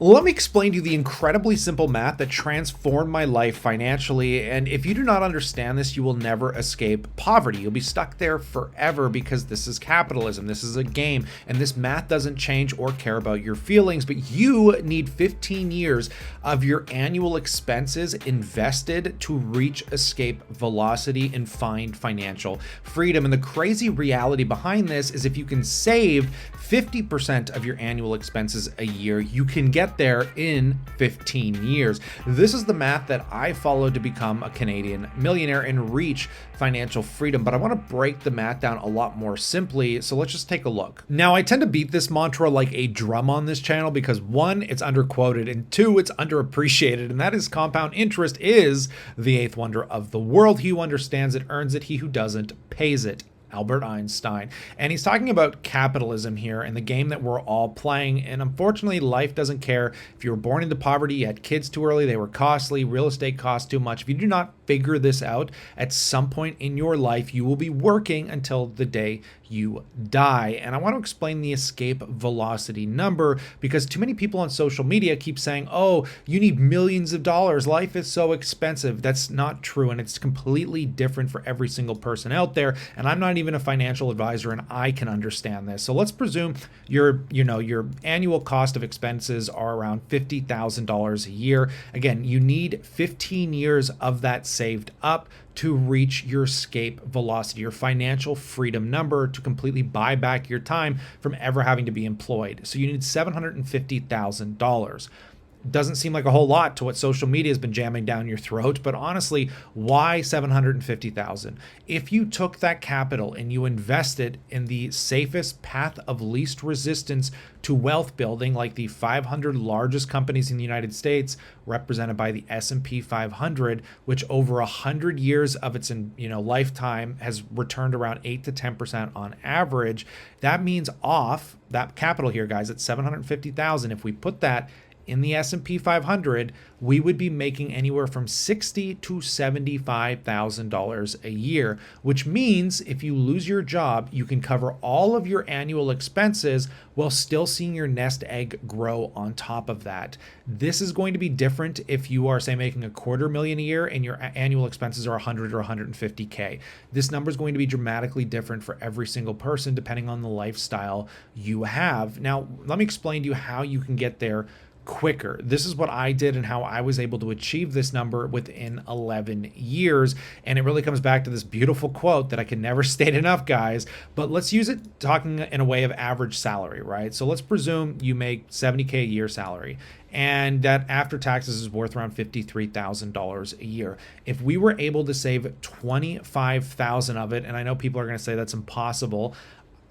Let me explain to you the incredibly simple math that transformed my life financially. And if you do not understand this, you will never escape poverty. You'll be stuck there forever because this is capitalism. This is a game. And this math doesn't change or care about your feelings. But you need 15 years of your annual expenses invested to reach escape velocity and find financial freedom. And the crazy reality behind this is if you can save 50% of your annual expenses a year, you can get there in 15 years. This is the math that I followed to become a Canadian millionaire and reach financial freedom. But I want to break the math down a lot more simply. So let's just take a look. Now, I tend to beat this mantra like a drum on this channel because one, it's underquoted, and two, it's underappreciated. And that is compound interest is the eighth wonder of the world. He who understands it earns it. He who doesn't pays it. Albert Einstein. And he's talking about capitalism here and the game that we're all playing. And unfortunately, life doesn't care if you were born into poverty, you had kids too early, they were costly, real estate costs too much. If you do not figure this out, at some point in your life, you will be working until the day you die. And I want to explain the escape velocity number because too many people on social media keep saying, oh, you need millions of dollars. Life is so expensive. That's not true. And it's completely different for every single person out there. And I'm not even a financial advisor and I can understand this. So let's presume your annual cost of expenses are around $50,000 a year. Again, you need 15 years of that saved up to reach your escape velocity, your financial freedom number, to completely buy back your time from ever having to be employed. So you need $750,000. Doesn't seem like a whole lot to what social media has been jamming down your throat, but honestly, why 750,000? If you took that capital and you invested in the safest path of least resistance to wealth building, like the 500 largest companies in the United States, represented by the S&P 500, which over 100 years of its lifetime has returned around 8 to 10% on average, that means off that capital here, guys, at 750,000. If we put that in the S&P 500, we would be making anywhere from $60,000 to $75,000 a year, which means if you lose your job, you can cover all of your annual expenses while still seeing your nest egg grow on top of that. This is going to be different if you are, say, making $250,000 a year and your annual expenses are 100 or 150K. This number is going to be dramatically different for every single person depending on the lifestyle you have. Now, let me explain to you how you can get there quicker. This is what I did and how I was able to achieve this number within 11 years. And it really comes back to this beautiful quote that I can never state enough, guys, but let's use it talking in a way of average salary, right? So let's presume you make 70K a year salary and that after taxes is worth around $53,000 a year. If we were able to save 25,000 of it, and I know people are going to say that's impossible,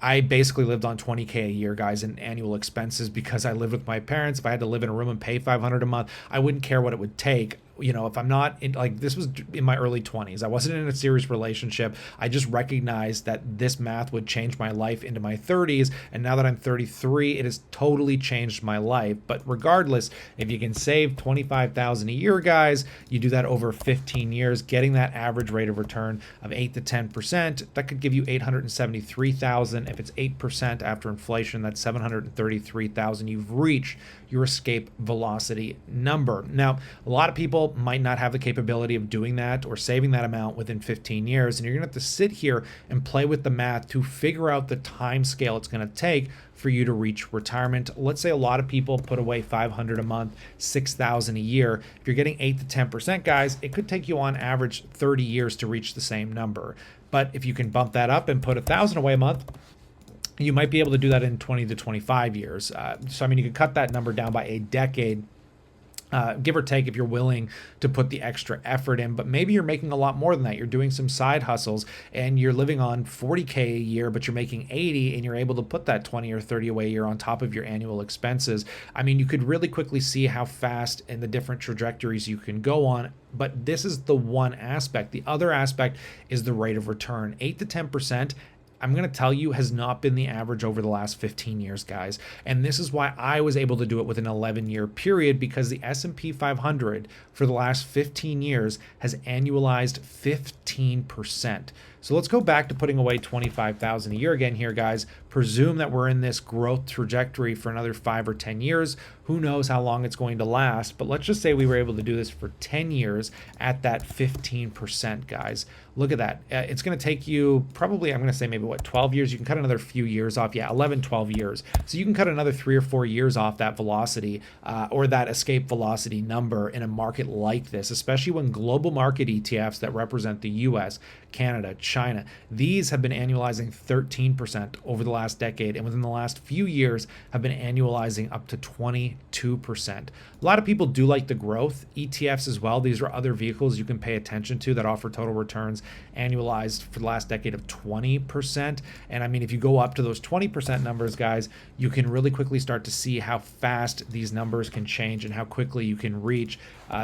I basically lived on 20K a year, guys, in annual expenses because I lived with my parents. If I had to live in a room and pay $500 a month, I wouldn't care what it would take. If I'm not in, like, this was in my early 20s. I wasn't in a serious relationship. I just recognized that this math would change my life into my 30s. And now that I'm 33, it has totally changed my life. But regardless, if you can save 25,000 a year, guys, you do that over 15 years, getting that average rate of return of 8 to 10%, that could give you 873,000. If it's 8% after inflation, that's 733,000. You've reached your escape velocity number. Now, a lot of people might not have the capability of doing that or saving that amount within 15 years. And you're going to have to sit here and play with the math to figure out the time scale it's going to take for you to reach retirement. Let's say a lot of people put away $500 a month, $6,000 a year. If you're getting 8 to 10%, guys, it could take you on average 30 years to reach the same number. But if you can bump that up and put $1,000 away a month, you might be able to do that in 20 to 25 years. So, I mean, you could cut that number down by a decade, give or take, if you're willing to put the extra effort in. But maybe you're making a lot more than that. You're doing some side hustles and you're living on 40K a year, but you're making 80 and you're able to put that 20 or 30 away a year on top of your annual expenses. I mean, you could really quickly see how fast and the different trajectories you can go on. But this is the one aspect. The other aspect is the rate of return. 8 to 10%. I'm going to tell you, has not been the average over the last 15 years, guys. And this is why I was able to do it with an 11-year period, because the S&P 500 for the last 15 years has annualized 15%. So let's go back to putting away 25,000 a year again here, guys. Presume that we're in this growth trajectory for another 5 or 10 years. Who knows how long it's going to last, but let's just say we were able to do this for 10 years at that 15%, guys. Look at that. It's going to take you probably, I'm going to say maybe what, 12 years? You can cut another few years off. Yeah, 11, 12 years. So you can cut another 3 or 4 years off that velocity or that escape velocity number in a market like this, especially when global market ETFs that represent the US, Canada, China, these have been annualizing 13% over the last decade, and within the last few years have been annualizing up to 22%. A lot of people do like the growth. ETFs as well. These are other vehicles you can pay attention to that offer total returns annualized for the last decade of 20%. And I mean, if you go up to those 20% numbers, guys, you can really quickly start to see how fast these numbers can change and how quickly you can reach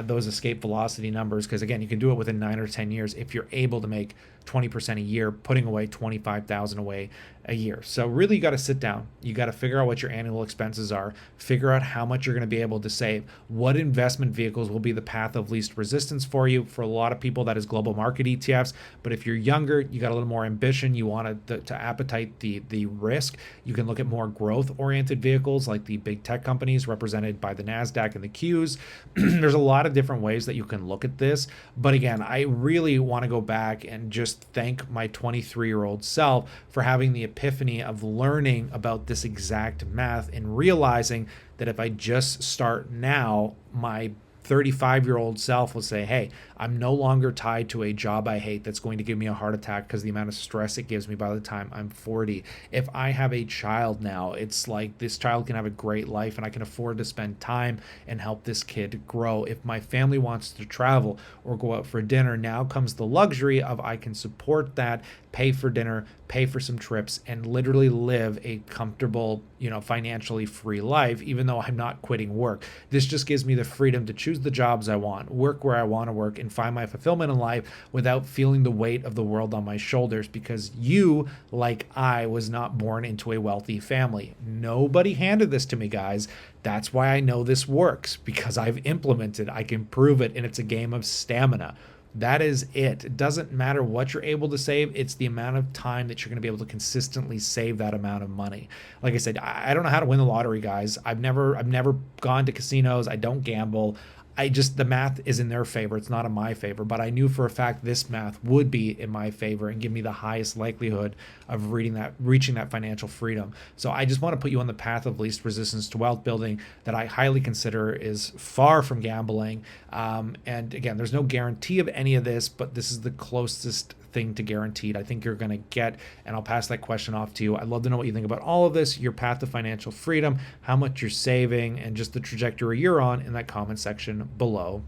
those escape velocity numbers. Because again, you can do it within 9 or 10 years if you're able to make 20% a year, putting away 25,000 away a year. So really, you got to sit down. You got to figure out what your annual expenses are, figure out how much you're going to be able to save, what investment vehicles will be the path of least resistance for you. For a lot of people, that is global market ETFs. But if you're younger, you got a little more ambition, you want to appetite the risk, you can look at more growth-oriented vehicles like the big tech companies represented by the NASDAQ and the Qs. There's a lot of different ways that you can look at this. But again, I really want to go back and just thank my 23-year-old self for having the epiphany of learning about this exact math and realizing that if I just start now, my 35-year-old self will say, hey, I'm no longer tied to a job I hate that's going to give me a heart attack because the amount of stress it gives me by the time I'm 40. If I have a child now, it's like this child can have a great life and I can afford to spend time and help this kid grow. If my family wants to travel or go out for dinner, now comes the luxury of I can support that, pay for dinner, pay for some trips, and literally live a comfortable, financially free life, even though I'm not quitting work. This just gives me the freedom to choose the jobs I want, work where I want to work, and find my fulfillment in life without feeling the weight of the world on my shoulders, because you, like I, was not born into a wealthy family. Nobody handed this to me, guys. That's why I know this works, because I've implemented, I can prove it, and it's a game of stamina. That is it. It doesn't matter what you're able to save. It's the amount of time that you're going to be able to consistently save that amount of money. Like I said, I don't know how to win the lottery, guys. I've never gone to casinos. I don't gamble. The math is in their favor. It's not in my favor, but I knew for a fact this math would be in my favor and give me the highest likelihood of reaching that financial freedom. So I just want to put you on the path of least resistance to wealth building that I highly consider is far from gambling. And again, there's no guarantee of any of this, but this is the closest thing to guaranteed I think you're going to get, and I'll pass that question off to you. I'd love to know what you think about all of this, your path to financial freedom, how much you're saving, and just the trajectory you're on in that comment section below.